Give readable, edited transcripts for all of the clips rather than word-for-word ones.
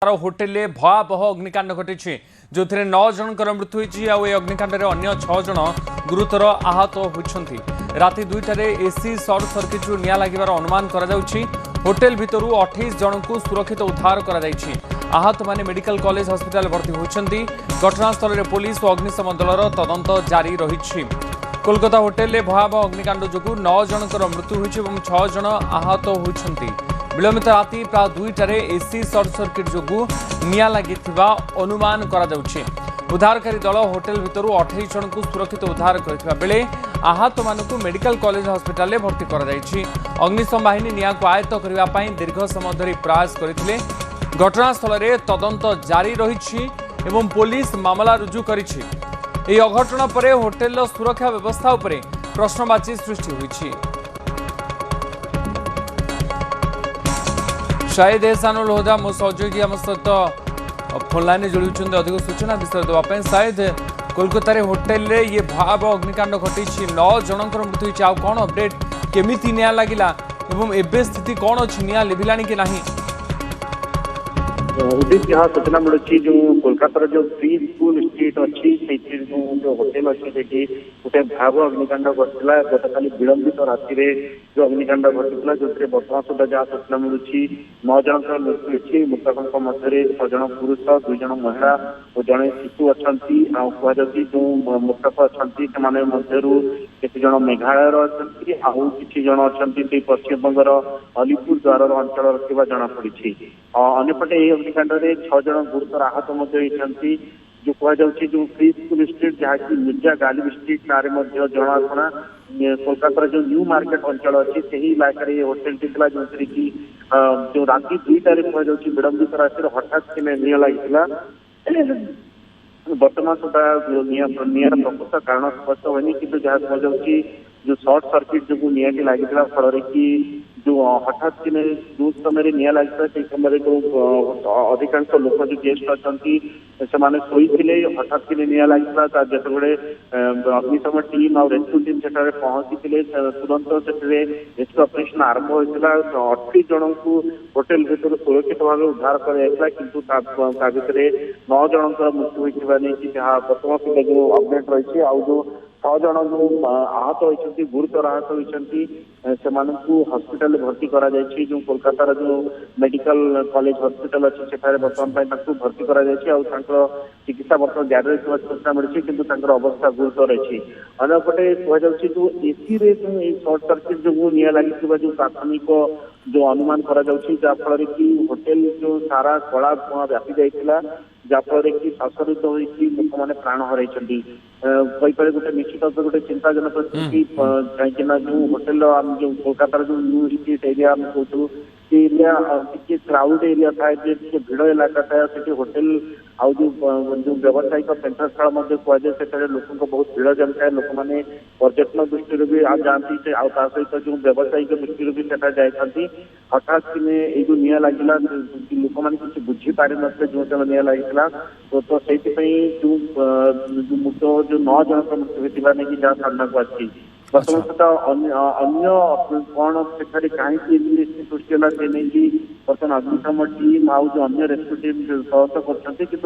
Hotel भयावह अग्निकांड घटी जो 9 जनकर मृत्यु होती अग्निकांड में अन्य 6 जन गुरुतर आहत होती। राति 2टार एसी सर्ट सर्किट निया लगिबार अनुमान होटेल भितर 28 जन को सुरक्षित उद्धार आहत माने मेडिकल कॉलेज हॉस्पिटल भर्ती होती। घटनास्थल में पुलिस और अग्निशम दलर तदंत जारी रही। कोलकाता होटेल में भयावह अग्निकांड जो 9 जनकर मृत्यु होती और 6 जन आहत होती। विलंबित राति प्राय 2टार एसी सर्ट सर्किट जो निया लगी अनुमान उद्धारकारी दल होटेल भितर 28 जन को सुरक्षित उद्धार करथिबा बेले आहत मानकु मेडिकल कॉलेज हॉस्पिटल में भर्ती कराई। अग्निशम बाहिनी निया को आयत्त करबा पई दीर्घ समय धरी प्रयास करथिले। घटनास्थल में तदंत जारी रही एवं पुलिस मामला रुजु करिछि। एही अघटन परे होटेल सुरक्षा व्यवस्था उपरे प्रश्नवाची सृष्टि होइछि। शायद एहसानुल हुदा मो सहयोगी आम सहित फोन लाइन जोड़ी अधिक सूचना विषय देवाई। शायद कोलकाता होटेल रे ये भयावह अग्निकांड घटी 9 जनकर मृत्यु होती। आ कौन अपडेट केमिति निया लगिला एवं एबे स्थिति कौन अच्छी निया लिभिलानी कि नहीं? उदित यहाँ सूचना मिलूँ जो कोलकाता जो फ्री स्कूल स्ट्रीट अच्छी जो होटेल अच्छी गोटे भयावह अग्निकांड घटला। गतकाली विलंबित राति जो अग्निकांड घटला जो बर्तमान सुधा जहाँ सूचना मिलूँ 9 जनकर मृत्यु होती। मृतकों मध्य 6 जन पुरुष 2 जन महिला और जड़े शिशु अच्छा कहुच्छी। जो मृतक अच्छा केत जन मेघालय अच्छा किसी जन अच्छा पश्चिम बंगर अलीपुर द्वार अंचल जमापड़ी। अंपटे अग्निकांड में 6 जन गुरुतर आहत होती। जो कहुच्छी जो फ्री स्कूल स्ट्रीट जहाँ की मिर्जा गालिब स्ट्रीट ना जनाशुना कोलकाता जो न्यू मार्केट अंचल अच्छी से ही इलाके ये होटेल टी जो कि जो राति 2टार कहुच्छी विलंबित राशि हठात कि निया लगी। वर्तमान सुधा नियार प्रकृत कारण स्पष्ट होनी कि जहाँ कहुच्छी जो सर्ट सर्किट जो नियाटी लगी फल कि जो हठात कि जो समय निया लगी से समय जो अधिकांश लोक जो गेस्ट अच्छा से शोते हठात कि निया लगी जिते अग्निशम टीम और रेस्क्यू टीम से पहुंची तुरंत से रेस्क्यू ऑपरेशन आरंभ होता। 28 जन को होटेल भितर सुरक्षित भाव उद्धार कराइला किंतु भितर 9 जनकर मृत्यु होता नहीं जहाँ बर्तमान सुधा जो अपडेट रही। आ जो 6 जन जो आहत होती गुरुतर आहत होती से हॉस्पिटल भर्ती करा जायछि। जो कोलकाता जो मेडिकल कॉलेज हॉस्पिटल अच्छी से बर्तमान भर्ती करा जायछि। चिकित्सा बर्तमान जारी रही सूचना मिली किंतु अवस्था गुरुतर अच्छी। अंपटे कहुच्छी जो एसी रे जो सर्ट सर्किट जो निया लगी जो प्राथमिक जो अनुमान करा जहाँफल कि होटेल जो सारा कला धुआं व्यापी जाइला जहाँफल कि श्वासरुद्ध होती लोक मैंने प्राण हर कहीपर गोटे निश्चित गोटे चिंताजनक स्थिति कहीं जो होटेल जो कोलकाता जो न्यू स्ट्रीट एरिया आम कहूँ एरिया टी क्राउड एरिया थाए भिड़ इलाका थाए से होटेल आउ जो व्यावसायिक पेंटस्थल कहुए लोक बहुत भिड़ जमी थाए। लोक मैंने पर्यटन दृष्टि भी जाती सहित जो व्यावसायिक दृष्टि भी जाती। हठात कि जो निया लगिला लोक मैंने किसी बुझी पारि न जो समय निया लगी तो से जो मृत जो 9 जनकर मृत्यु होता नहीं जहाँ सामना को आसी। वर्तमान सुधा अन्य कौन से कहीं सृष्टि है से नहीं बर्तमान अग्निशम टीम आउ जो अन्य रेस्क्यू टीम सहयोग कर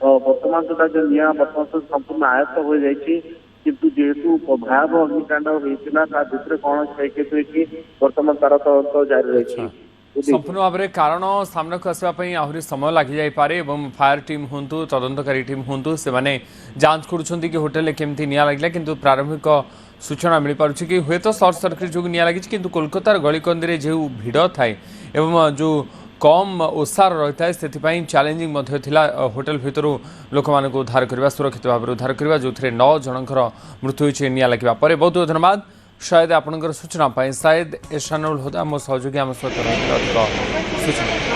वर्तमान सुधा जो निया वर्तमान सुधा संपूर्ण आयत्त हो जाए किंतु जेहेतु भयावह अग्निकांड होता भितर कौन कि वर्तमान तार तदंत जारी रही। संपूर्ण भाव में कारण सामना को आसवाई आहरी समय लगी जापे और फायर टीम हूँ तदंतकारी टीम हूँ से जांच करुँच कि होटेल केमती निया लगे किंतु प्रारंभिक सूचना मिल पार्टी कि हुए तो सर्ट सर्किट जो निया लगी किंतु कोलकातार गलिकंदी जो भिड़ थाए एवं जो कम ओसार रही है से चैलेंजिंग होटेल भितर लोक मान उद्धार करने सुरक्षित भाव में उद्धार करने जो 9 जनकर मृत्यु होती निया लगे। बहुत बहुत धन्यवाद शायद आपंकर सूचना शायद एहसानुल हुदा मो सहयोगी आम सहित सूचना।